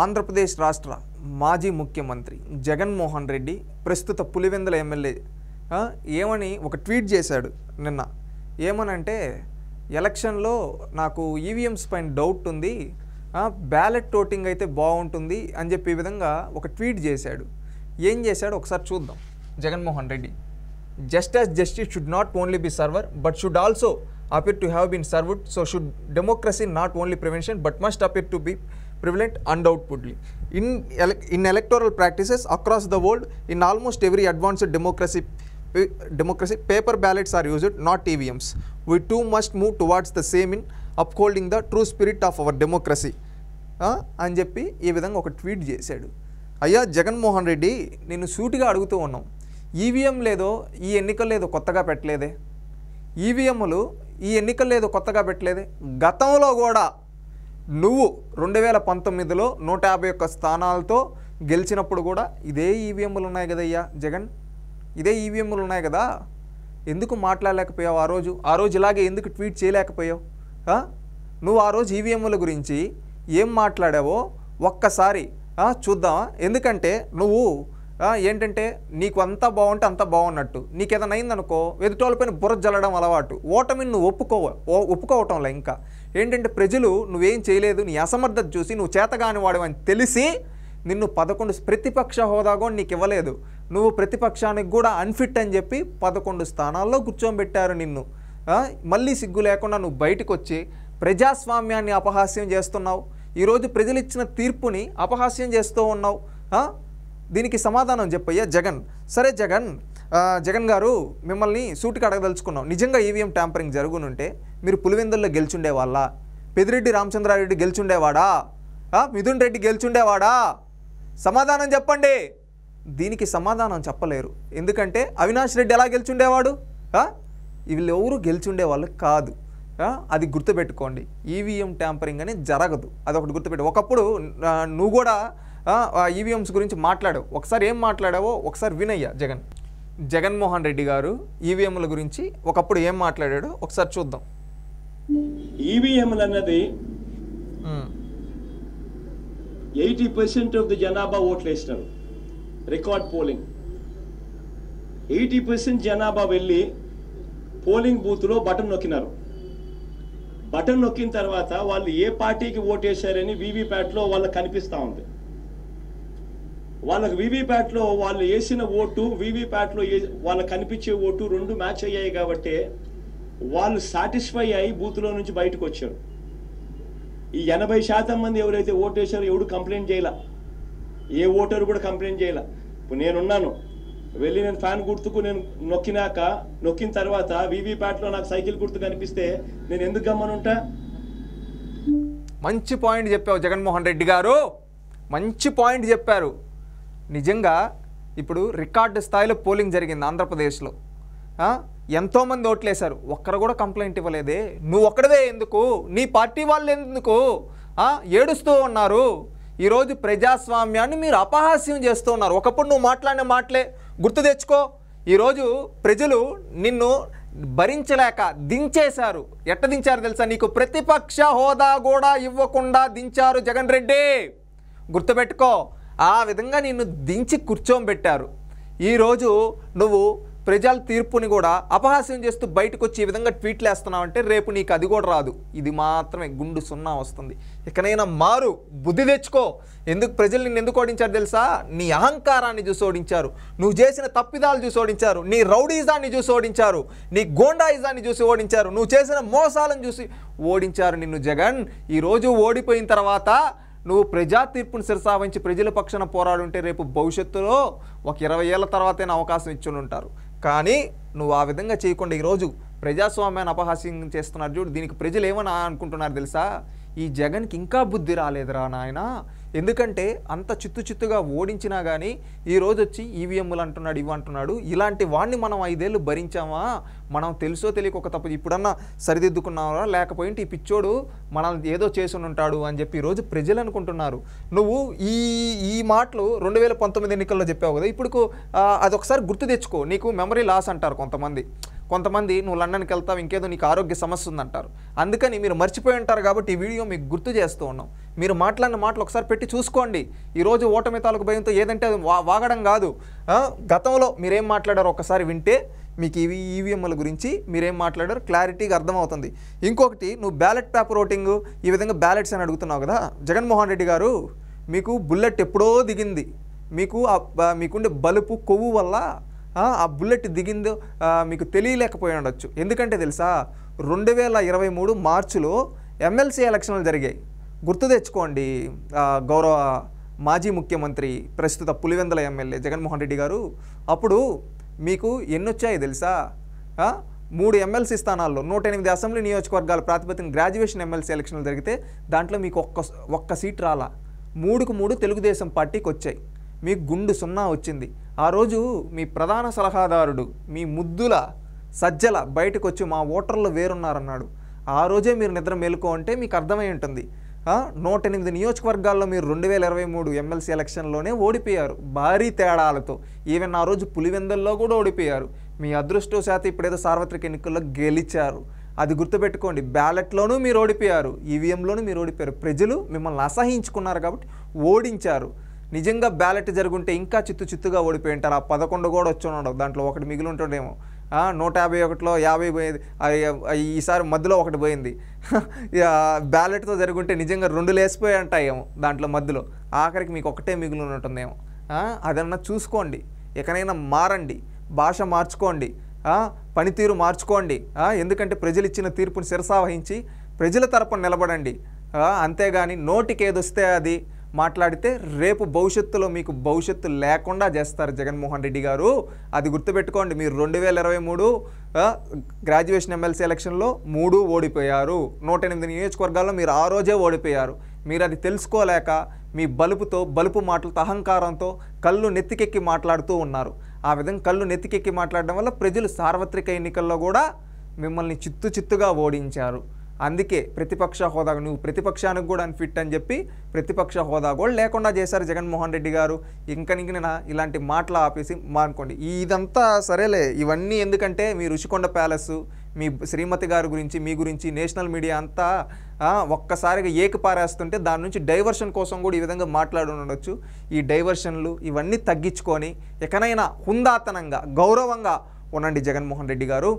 ఆంధ్రప్రదేశ్ రాష్ట్ర మాజీ ముఖ్యమంత్రి జగన్మోహన్ రెడ్డి ప్రస్తుత పులివెందుల ఎమ్మెల్యే ఏమని ఒక ట్వీట్ చేశాడు నిన్న. ఏమనంటే ఎలక్షన్లో నాకు ఈవీఎంస్ పైన డౌట్ ఉంది, బ్యాలెట్ ఓటింగ్ అయితే బాగుంటుంది అని చెప్పి ఈ విధంగా ఒక ట్వీట్ చేశాడు. ఏం చేశాడు ఒకసారి చూద్దాం. Jaganmohan Reddy, just as justice should not only be served but should also appear to have been served, so should democracy not only prevention but must appear to be prevalent undoubtedly in electoral practices across the world. In almost every advanced democracy paper ballots are used, not EVMs. We too must move towards the same in upholding the true spirit of our democracy అని చెప్పి ఈ విధంగా ఒక tweet చేశాడు. అయ్యా జగన్మోహన్ రెడ్డి, నేను సూటిగా అడుగుతూ ఉన్నాం, ఈవీఎం లేదో ఈ ఎన్నికలు లేదో కొత్తగా పెట్టలేదే, ఈవీఎంలు ఈ ఎన్నికలు లేదో కొత్తగా పెట్టలేదే. గతంలో కూడా నువ్వు 2019లో 151 స్థానాలతో గెలిచినప్పుడు కూడా ఇదే ఈవీఎంలు ఉన్నాయి కదయ్యా జగన్, ఇదే ఈవీఎంలు ఉన్నాయి కదా. ఎందుకు మాట్లాడలేకపోయావు ఆ రోజు ఇలాగే ఎందుకు ట్వీట్ చేయలేకపోయావు? నువ్వు ఆ రోజు ఈవీఎంల గురించి ఏం మాట్లాడావో ఒక్కసారి చూద్దామా? ఎందుకంటే నువ్వు ఏంటంటే నీకు అంతా బాగుంటే అంతా బాగున్నట్టు, నీకు ఏదైనా అయిందనుకో ఎదుటోళ్ళపైన బుర్ర జల్లడం అలవాటు. ఓటమిని నువ్వు ఒప్పుకోవటంలో ఇంకా ఏంటంటే ప్రజలు నువ్వేం చేయలేదు, నీ అసమర్థత చూసి నువ్వు చేతగాని వాడవని తెలిసి నిన్ను 11 ప్రతిపక్ష హోదా కూడా నీకు ఇవ్వలేదు. నువ్వు ప్రతిపక్షానికి కూడా అన్ఫిట్ అని చెప్పి 11 స్థానాల్లో కూర్చోబెట్టారు నిన్ను. మళ్ళీ సిగ్గు లేకుండా నువ్వు బయటకు వచ్చి ప్రజాస్వామ్యాన్ని అపహాస్యం చేస్తున్నావు. ఈరోజు ప్రజలు ఇచ్చిన తీర్పుని అపహాస్యం చేస్తూ ఉన్నావు. దీనికి సమాధానం చెప్పయ్యా జగన్. సరే జగన్ గారు, మిమ్మల్ని సూటికి అడగదలుచుకున్నాం. నిజంగా ఈవీఎం ట్యాంపరింగ్ జరుగునుంటే మీరు పులివెందుల్లో గెలిచుండేవాళ్ళ? పెద్దిరెడ్డి రామచంద్రారెడ్డి గెలిచుండేవాడా? మిథున్ రెడ్డి గెలిచుండేవాడా? సమాధానం చెప్పండి. దీనికి సమాధానం చెప్పలేరు. ఎందుకంటే అవినాష్ రెడ్డి ఎలా గెలిచుండేవాడు? వీళ్ళు ఎవరు గెలిచుండేవాళ్ళు కాదు. అది గుర్తుపెట్టుకోండి. ఈవీఎం ట్యాంపరింగ్ అనేది జరగదు, అదొకటి గుర్తుపెట్టు. ఒకప్పుడు నువ్వు కూడా ఈవీఎంస్ గురించి మాట్లాడావు. ఒకసారి ఏం మాట్లాడావో ఒకసారి వినయ్యా జగన్మోహన్ రెడ్డి గారు ఈవీఎంల గురించి ఒకప్పుడు ఏం మాట్లాడాడో ఒకసారి చూద్దాం. ఈవీఎంలు అన్నది 80% ఆఫ్ ది జనాభా ఓట్లు వేసినారు. రికార్డ్ పోలింగ్ 80% జనాభా వెళ్ళి పోలింగ్ బూత్లో బటన్ నొక్కినారు. బటన్ నొక్కిన తర్వాత వాళ్ళు ఏ పార్టీకి ఓటేశారని వీవీప్యాట్లో వాళ్ళకి కనిపిస్తూ ఉంది. వాళ్ళకి వీవీప్యాట్లో వాళ్ళు వేసిన ఓటు, వీవీప్యాట్లో వాళ్ళకి కనిపించే ఓటు రెండు మ్యాచ్ అయ్యాయి కాబట్టి వాళ్ళు సాటిస్ఫై అయ్యి బూత్లో నుంచి బయటకు వచ్చారు. ఈ 80% మంది ఎవరైతే ఓటేశారో ఎవడు కంప్లైంట్ చేయాల, ఏ ఓటరు కూడా కంప్లైంట్ చేయాల. ఇప్పుడు నేనున్నాను, వెళ్ళి నేను ఫ్యాన్ గుర్తుకు నేను నొక్కిన తర్వాత వీవీప్యాట్లో నాకు సైకిల్ గుర్తు కనిపిస్తే నేను ఎందుకు గమ్మనుంటా? మంచి పాయింట్ చెప్పావు జగన్మోహన్ రెడ్డి గారు, మంచి పాయింట్ చెప్పారు. నిజంగా ఇప్పుడు రికార్డు స్థాయిలో పోలింగ్ జరిగింది ఆంధ్రప్రదేశ్లో. ఎంతోమంది ఓట్లేశారు, ఒక్కరు కూడా కంప్లైంట్ ఇవ్వలేదే. నువ్వు ఒక్కడవే ఎందుకు, నీ పార్టీ వాళ్ళు ఎందుకు ఏడుస్తూ ఉన్నారు? ఈరోజు ప్రజాస్వామ్యాన్ని మీరు అపహాస్యం చేస్తూ ఉన్నారు. ఒకప్పుడు నువ్వు మాట్లాడిన మాటలే గుర్తు తెచ్చుకో. ఈరోజు ప్రజలు నిన్ను భరించలేక దించేశారు. ఎట్ట దించారు తెలుసా? నీకు ప్రతిపక్ష హోదా కూడా ఇవ్వకుండా దించారు జగన్ రెడ్డి, గుర్తుపెట్టుకో. ఆ విధంగా నిన్ను దించి కూర్చోబెట్టారు. ఈరోజు నువ్వు ప్రజల తీర్పుని కూడా అపహాస్యం చేస్తూ బయటకు వచ్చి ఈ విధంగా ట్వీట్లు వేస్తున్నావంటే రేపు నీకు అది కూడా రాదు. ఇది మాత్రమే గుండు సున్నా వస్తుంది. ఇకనైనా మారు, బుద్ధి తెచ్చుకో. ప్రజలు నిన్ను ఎందుకు ఓడించారు తెలుసా? నీ అహంకారాన్ని చూసి ఓడించారు, నువ్వు చేసిన తప్పిదాలు చూసి ఓడించారు, నీ రౌడీజాన్ని చూసి ఓడించారు, నీ గోండాయిజాన్ని చూసి ఓడించారు, నువ్వు చేసిన మోసాలను చూసి ఓడించారు నిన్ను జగన్. ఈరోజు ఓడిపోయిన తర్వాత నువ్వు ప్రజా తీర్పును శిరసావహించి ప్రజల పక్షాన పోరాడుంటే రేపు భవిష్యత్తులో ఒక 20 ఏళ్ల తర్వాతైనా అవకాశం ఇచ్చుని ఉంటారు. కానీ నువ్వు ఆ విధంగా చేయకుండా ఈరోజు ప్రజాస్వామ్యాన్ని అపహాస్యం చేస్తున్నారు చూడు. దీనికి ప్రజలు ఏమని అనుకుంటున్నారు తెలుసా? ఈ జగన్కి ఇంకా బుద్ధి రాలేదురా నాయన. ఎందుకంటే అంత చిత్తుగా ఓడించినా కానీ ఈరోజు వచ్చి ఈవీఎంలు అంటున్నాడు, ఇవి అంటున్నాడు. ఇలాంటి వాడిని మనం 5 ఏళ్ళు భరించామా? మనం తెలుసో తెలియక ఒక తప్పు ఇప్పుడన్నా సరిదిద్దుకున్నావా? లేకపోయింటే ఈ పిచ్చోడు మనం ఏదో చేసి ఉంటాడు అని చెప్పి ఈరోజు ప్రజలు అనుకుంటున్నారు. నువ్వు ఈ మాటలు 2019 ఎన్నికల్లో చెప్పావు కదా. ఇప్పుడు అదొకసారి గుర్తు తెచ్చుకో. నీకు మెమరీ లాస్ అంటారు కొంతమంది. కొంతమంది నువ్వు లండన్కి వెళ్తావు, ఇంకేదో నీకు ఆరోగ్య సమస్య ఉందంటారు. అందుకని మీరు మర్చిపోయి ఉంటారు కాబట్టి ఈ వీడియో మీకు గుర్తు చేస్తూ ఉన్నాం. మీరు మాట్లాడిన మాటలు ఒకసారి పెట్టి చూసుకోండి. ఈరోజు ఓటమి తాలూకు భయంతో ఏదంటే అది వాగడం కాదు. గతంలో మీరేం మాట్లాడారో ఒకసారి వింటే మీకు ఈవీఎంల గురించి మీరేం మాట్లాడారో క్లారిటీగా అర్థమవుతుంది. ఇంకొకటి, నువ్వు బ్యాలెట్ పేపర్ ఓటింగ్ ఈ విధంగా బ్యాలెట్స్ అని అడుగుతున్నావు కదా జగన్మోహన్ రెడ్డి గారు, మీకు బుల్లెట్ ఎప్పుడో దిగింది. మీకుండే బలుపు కొవ్వు వల్ల ఆ బుల్లెట్ దిగిందో మీకు తెలియలేకపోయి ఉండొచ్చు. ఎందుకంటే తెలుసా, 2023 మార్చిలో ఎమ్మెల్సీ ఎలక్షన్లు జరిగాయి. గుర్తు తెచ్చుకోండి. గౌరవ మాజీ ముఖ్యమంత్రి ప్రస్తుత పులివెందుల ఎమ్మెల్యే జగన్మోహన్ రెడ్డి గారు, అప్పుడు మీకు ఎన్ని వచ్చాయి తెలుసా? 3 ఎమ్మెల్సీ స్థానాల్లో 108 అసెంబ్లీ నియోజకవర్గాల ప్రాతిపదికన గ్రాడ్యుయేషన్ ఎమ్మెల్సీ ఎలక్షన్లు జరిగితే దాంట్లో మీకు ఒక్క సీట్ రాలా. 3కు 3 తెలుగుదేశం పార్టీకి వచ్చాయి. మీకు గుండు 0 వచ్చింది. ఆ రోజు మీ ప్రధాన సలహాదారుడు మీ ముద్దుల సజ్జల బయటకు వచ్చి మా ఓటర్లు వేరున్నారన్నాడు. ఆ రోజే మీరు నిద్ర మేలుకో అంటే మీకు అర్థమై ఉంటుంది. 108 నియోజకవర్గాల్లో మీరు 2023 ఎమ్మెల్సీ ఎలక్షన్లోనే ఓడిపోయారు భారీ తేడాలతో. ఈవెన్ ఆ రోజు పులివెందుల్లో కూడా ఓడిపోయారు. మీ అదృష్టవశాత్తు ఇప్పుడేదో సార్వత్రిక ఎన్నికల్లో గెలిచారు. అది గుర్తుపెట్టుకోండి. బ్యాలెట్లోనూ మీరు ఓడిపోయారు, ఈవీఎంలోనూ మీరు ఓడిపోయారు. ప్రజలు మిమ్మల్ని అసహించుకున్నారు కాబట్టి ఓడించారు. నిజంగా బ్యాలెట్ జరుగుంటే ఇంకా చిత్తుగా ఓడిపోయి ఉంటారు. ఆ 11 కూడా వచ్చున్నాడు, దాంట్లో ఒకటి మిగిలి ఉంటుండేమో. 151లో 50 పోయింది. ఈసారి మధ్యలో ఒకటి పోయింది. బ్యాలెట్తో జరుగుంటే నిజంగా 2 లేసిపోయి ఉంటాయేమో దాంట్లో మధ్యలో. ఆఖరికి మీకు ఒకటే మిగిలి ఉంటుందేమో. అదన్నా చూసుకోండి. ఎక్కడైనా మారండి, భాష మార్చుకోండి, పనితీరు మార్చుకోండి. ఎందుకంటే ప్రజలు ఇచ్చిన తీర్పుని శిరసావహించి ప్రజల తరపున నిలబడండి. అంతేగాని నోటికి ఏదొస్తే అది మాట్లాడితే రేపు భవిష్యత్తులో మీకు భవిష్యత్తు లేకుండా చేస్తారు జగన్మోహన్ రెడ్డి గారు. అది గుర్తుపెట్టుకోండి. మీరు 2023 గ్రాడ్యుయేషన్ ఎమ్మెల్సీ ఎలక్షన్లో 3 ఓడిపోయారు. 108 నియోజకవర్గాల్లో మీరు ఆ రోజే ఓడిపోయారు. మీరు అది తెలుసుకోలేక మీ బలుపు మాటలతో అహంకారంతో కళ్ళు నెత్తికెక్కి మాట్లాడుతూ ఉన్నారు. ఆ విధంగా కళ్ళు నెత్తికెక్కి మాట్లాడడం వల్ల ప్రజలు సార్వత్రిక ఎన్నికల్లో కూడా మిమ్మల్ని చిత్తుగా ఓడించారు. అందుకే ప్రతిపక్ష హోదా, నువ్వు ప్రతిపక్షానికి కూడా అన్ఫిట్ అని చెప్పి ప్రతిపక్ష హోదా కూడా లేకుండా చేశారు జగన్మోహన్ రెడ్డి గారు. ఇంకా ఇలాంటి మాటలు ఆపేసి మానుకోండి. ఇదంతా సరేలే, ఇవన్నీ ఎందుకంటే మీ రుషికొండ ప్యాలెస్, మీ శ్రీమతి గారి గురించి, మీ గురించి నేషనల్ మీడియా అంతా ఒక్కసారిగా ఏకిపారేస్తుంటే దాని నుంచి డైవర్షన్ కోసం కూడా ఈ విధంగా మాట్లాడి ఉండొచ్చు. ఈ డైవర్షన్లు ఇవన్నీ తగ్గించుకొని ఎక్కడైనా హుందాతనంగా గౌరవంగా ఉండండి జగన్మోహన్ రెడ్డి గారు.